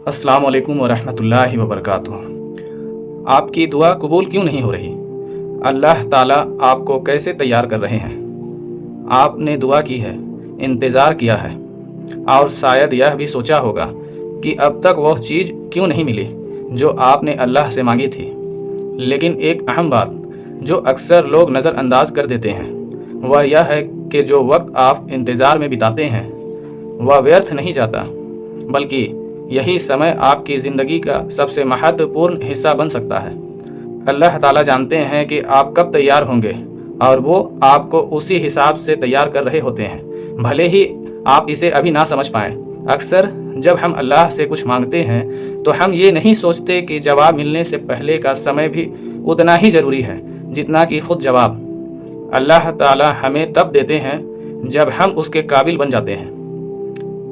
अस्सलाम वालेकुम वरहमतुल्लाहि वबरकातुह। आपकी दुआ कबूल क्यों नहीं हो रही? अल्लाह ताला आपको कैसे तैयार कर रहे हैं? आपने दुआ की है, इंतज़ार किया है और शायद यह भी सोचा होगा कि अब तक वह चीज़ क्यों नहीं मिली जो आपने अल्लाह से मांगी थी। लेकिन एक अहम बात जो अक्सर लोग नज़रअंदाज कर देते हैं वह यह है कि जो वक्त आप इंतज़ार में बिताते हैं वह व्यर्थ नहीं जाता, बल्कि यही समय आपकी ज़िंदगी का सबसे महत्वपूर्ण हिस्सा बन सकता है। अल्लाह ताला जानते हैं कि आप कब तैयार होंगे और वो आपको उसी हिसाब से तैयार कर रहे होते हैं, भले ही आप इसे अभी ना समझ पाएँ। अक्सर जब हम अल्लाह से कुछ मांगते हैं तो हम ये नहीं सोचते कि जवाब मिलने से पहले का समय भी उतना ही ज़रूरी है जितना कि खुद जवाब। अल्लाह ताला हमें तब देते हैं जब हम उसके काबिल बन जाते हैं।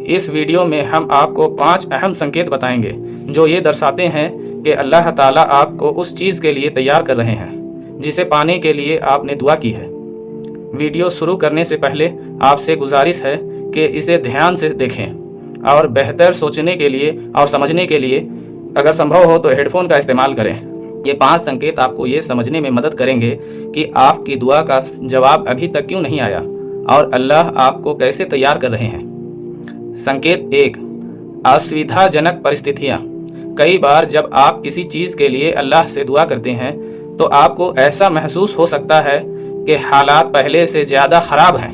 इस वीडियो में हम आपको 5 अहम संकेत बताएंगे जो ये दर्शाते हैं कि अल्लाह ताला आपको उस चीज़ के लिए तैयार कर रहे हैं जिसे पाने के लिए आपने दुआ की है। वीडियो शुरू करने से पहले आपसे गुजारिश है कि इसे ध्यान से देखें और बेहतर सोचने के लिए और समझने के लिए अगर संभव हो तो हेडफोन का इस्तेमाल करें। ये 5 संकेत आपको ये समझने में मदद करेंगे कि आपकी दुआ का जवाब अभी तक क्यों नहीं आया और अल्लाह आपको कैसे तैयार कर रहे हैं। संकेत 1, असुविधाजनक परिस्थितियाँ। कई बार जब आप किसी चीज़ के लिए अल्लाह से दुआ करते हैं तो आपको ऐसा महसूस हो सकता है कि हालात पहले से ज़्यादा ख़राब हैं।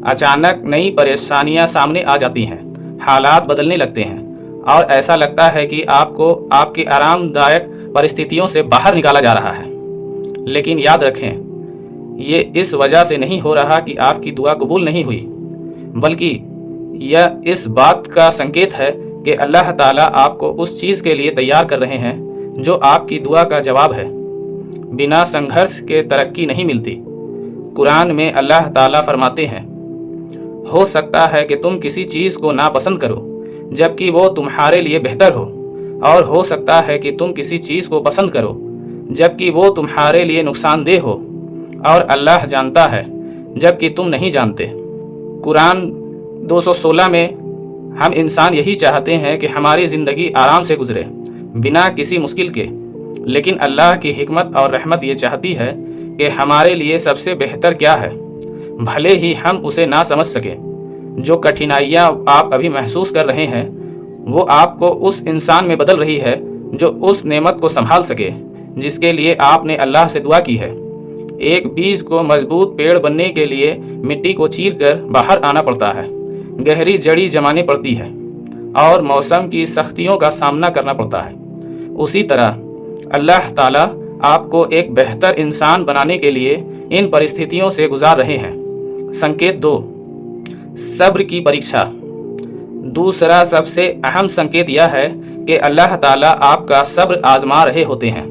अचानक नई परेशानियाँ सामने आ जाती हैं, हालात बदलने लगते हैं और ऐसा लगता है कि आपको आपकी आरामदायक परिस्थितियों से बाहर निकाला जा रहा है। लेकिन याद रखें, ये इस वजह से नहीं हो रहा कि आपकी दुआ कबूल नहीं हुई, बल्कि यह इस बात का संकेत है कि अल्लाह ताला आपको उस चीज़ के लिए तैयार कर रहे हैं जो आपकी दुआ का जवाब है। बिना संघर्ष के तरक्की नहीं मिलती। कुरान में अल्लाह ताला फरमाते हैं, हो सकता है कि तुम किसी चीज़ को नापसंद करो जबकि वो तुम्हारे लिए बेहतर हो, और हो सकता है कि तुम किसी चीज़ को पसंद करो जबकि वो तुम्हारे लिए नुकसानदेह हो, और अल्लाह जानता है जबकि तुम नहीं जानते। कुरान 216 में हम इंसान यही चाहते हैं कि हमारी ज़िंदगी आराम से गुजरे बिना किसी मुश्किल के, लेकिन अल्लाह की हिकमत और रहमत ये चाहती है कि हमारे लिए सबसे बेहतर क्या है, भले ही हम उसे ना समझ सकें। जो कठिनाइयाँ आप अभी महसूस कर रहे हैं वो आपको उस इंसान में बदल रही है जो उस नेमत को संभाल सके जिसके लिए आपने अल्लाह से दुआ की है। एक बीज को मजबूत पेड़ बनने के लिए मिट्टी को चीरकर बाहर आना पड़ता है, गहरी जड़ी जमानी पड़ती है और मौसम की सख्तियों का सामना करना पड़ता है। उसी तरह अल्लाह ताला आपको एक बेहतर इंसान बनाने के लिए इन परिस्थितियों से गुजार रहे हैं। संकेत 2, सब्र की परीक्षा। दूसरा सबसे अहम संकेत यह है कि अल्लाह ताला आपका सब्र आजमा रहे होते हैं।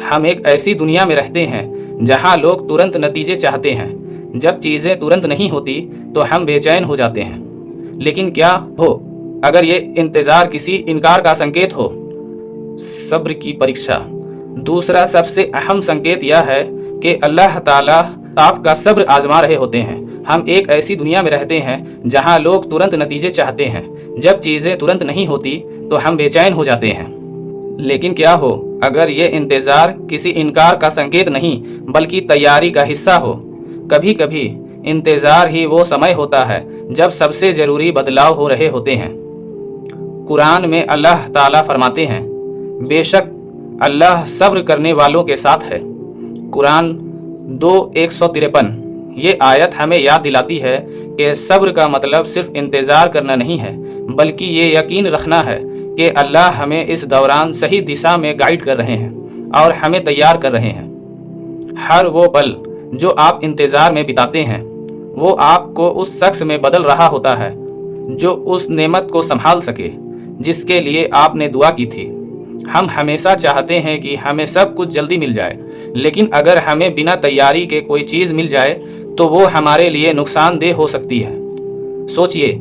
हम एक ऐसी दुनिया में रहते हैं जहां लोग तुरंत नतीजे चाहते हैं। जब चीज़ें तुरंत नहीं होती तो हम बेचैन हो जाते हैं। लेकिन क्या हो अगर ये इंतज़ार किसी इनकार का संकेत हो? सब्र की परीक्षा। दूसरा सबसे अहम संकेत यह है कि अल्लाह ताला आपका सब्र आजमा रहे होते हैं। हम एक ऐसी दुनिया में रहते हैं जहां लोग तुरंत नतीजे चाहते हैं। जब चीज़ें तुरंत नहीं होती तो हम बेचैन हो जाते हैं। लेकिन क्या हो अगर ये इंतज़ार किसी इनकार का संकेत नहीं बल्कि तैयारी का हिस्सा हो? कभी कभी इंतज़ार ही वो समय होता है जब सबसे ज़रूरी बदलाव हो रहे होते हैं। कुरान में अल्लाह ताला फरमाते हैं, बेशक अल्लाह सब्र करने वालों के साथ है। कुरान 2:153। ये आयत हमें याद दिलाती है कि सब्र का मतलब सिर्फ इंतज़ार करना नहीं है, बल्कि ये यकीन रखना है कि अल्लाह हमें इस दौरान सही दिशा में गाइड कर रहे हैं और हमें तैयार कर रहे हैं। हर वो पल जो आप इंतज़ार में बिताते हैं वो आपको उस शख्स में बदल रहा होता है जो उस नेमत को संभाल सके जिसके लिए आपने दुआ की थी। हम हमेशा चाहते हैं कि हमें सब कुछ जल्दी मिल जाए, लेकिन अगर हमें बिना तैयारी के कोई चीज़ मिल जाए तो वो हमारे लिए नुकसानदेह हो सकती है। सोचिए,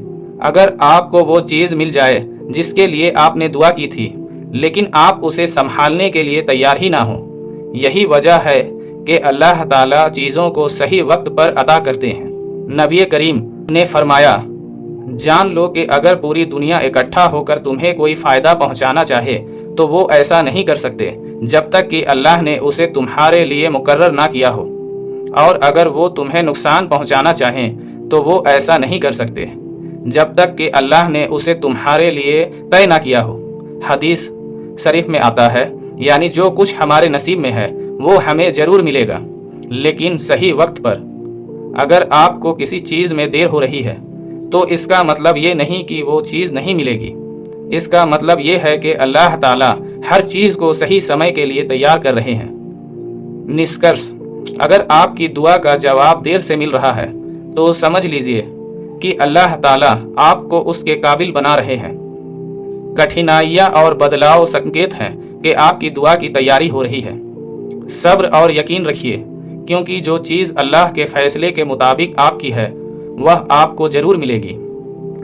अगर आपको वो चीज़ मिल जाए जिसके लिए आपने दुआ की थी, लेकिन आप उसे संभालने के लिए तैयार ही ना हो। यही वजह है कि अल्लाह ताला चीज़ों को सही वक्त पर अता करते हैं। नबी करीम ने फरमाया, जान लो कि अगर पूरी दुनिया इकट्ठा होकर तुम्हें कोई फ़ायदा पहुंचाना चाहे तो वो ऐसा नहीं कर सकते जब तक कि अल्लाह ने उसे तुम्हारे लिए मुकर्रर ना किया हो, और अगर वो तुम्हें नुकसान पहुंचाना चाहें तो वो ऐसा नहीं कर सकते जब तक कि अल्लाह ने उसे तुम्हारे लिए तय ना किया हो। हदीस शरीफ में आता है, यानी जो कुछ हमारे नसीब में है वो हमें ज़रूर मिलेगा, लेकिन सही वक्त पर। अगर आपको किसी चीज़ में देर हो रही है तो इसका मतलब ये नहीं कि वो चीज़ नहीं मिलेगी। इसका मतलब ये है कि अल्लाह ताला हर चीज़ को सही समय के लिए तैयार कर रहे हैं। निष्कर्ष, अगर आपकी दुआ का जवाब देर से मिल रहा है तो समझ लीजिए कि अल्लाह ताला आपको उसके काबिल बना रहे हैं। कठिनाइयाँ और बदलाव संकेत हैं कि आपकी दुआ की तैयारी हो रही है। सब्र और यकीन रखिए, क्योंकि जो चीज़ अल्लाह के फैसले के मुताबिक आपकी है वह आपको ज़रूर मिलेगी,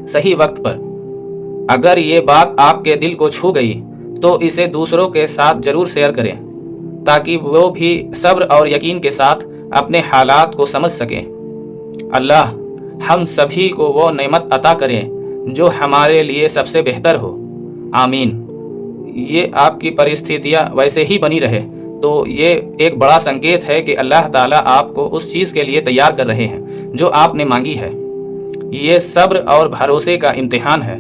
सही वक्त पर। अगर ये बात आपके दिल को छू गई तो इसे दूसरों के साथ ज़रूर शेयर करें, ताकि वो भी सब्र और यकीन के साथ अपने हालात को समझ सकें। अल्लाह हम सभी को वो नेमत अता करें जो हमारे लिए सबसे बेहतर हो। आमीन। ये आपकी परिस्थितियाँ वैसे ही बनी रहे तो ये एक बड़ा संकेत है कि अल्लाह ताला आपको उस चीज़ के लिए तैयार कर रहे हैं जो आपने मांगी है। ये सब्र और भरोसे का इम्तिहान है।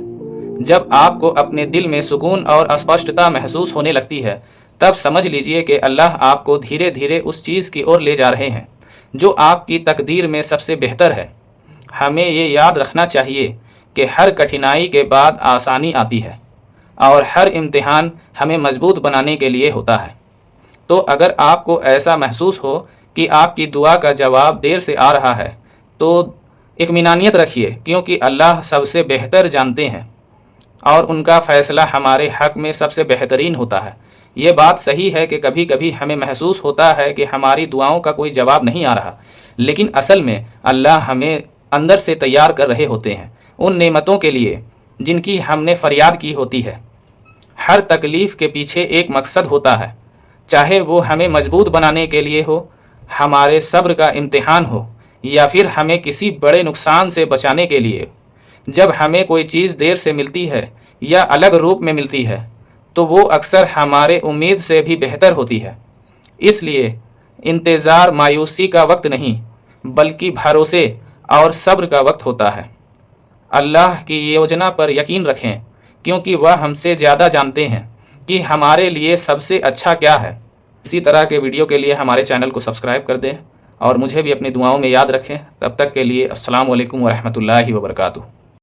जब आपको अपने दिल में सुकून और अस्पष्टता महसूस होने लगती है तब समझ लीजिए कि अल्लाह आपको धीरे धीरे उस चीज़ की ओर ले जा रहे हैं जो आपकी तकदीर में सबसे बेहतर है। हमें ये याद रखना चाहिए कि हर कठिनाई के बाद आसानी आती है और हर इम्तिहान हमें मजबूत बनाने के लिए होता है। तो अगर आपको ऐसा महसूस हो कि आपकी दुआ का जवाब देर से आ रहा है तो इत्मीनानियत रखिए, क्योंकि अल्लाह सबसे बेहतर जानते हैं और उनका फ़ैसला हमारे हक़ में सबसे बेहतरीन होता है। ये बात सही है कि कभी कभी हमें महसूस होता है कि हमारी दुआओं का कोई जवाब नहीं आ रहा, लेकिन असल में अल्लाह हमें अंदर से तैयार कर रहे होते हैं उन नेमतों के लिए जिनकी हमने फरियाद की होती है। हर तकलीफ़ के पीछे एक मकसद होता है, चाहे वो हमें मजबूत बनाने के लिए हो, हमारे सब्र का इम्तिहान हो, या फिर हमें किसी बड़े नुकसान से बचाने के लिए। जब हमें कोई चीज़ देर से मिलती है या अलग रूप में मिलती है तो वो अक्सर हमारे उम्मीद से भी बेहतर होती है। इसलिए इंतज़ार मायूसी का वक्त नहीं बल्कि भरोसे और सब्र का वक्त होता है। अल्लाह की योजना पर यकीन रखें, क्योंकि वह हमसे ज़्यादा जानते हैं कि हमारे लिए सबसे अच्छा क्या है। इसी तरह के वीडियो के लिए हमारे चैनल को सब्सक्राइब कर दें और मुझे भी अपनी दुआओं में याद रखें। तब तक के लिए अस्सलामु अलैकुम व रहमतुल्लाहि व बरकातुहू।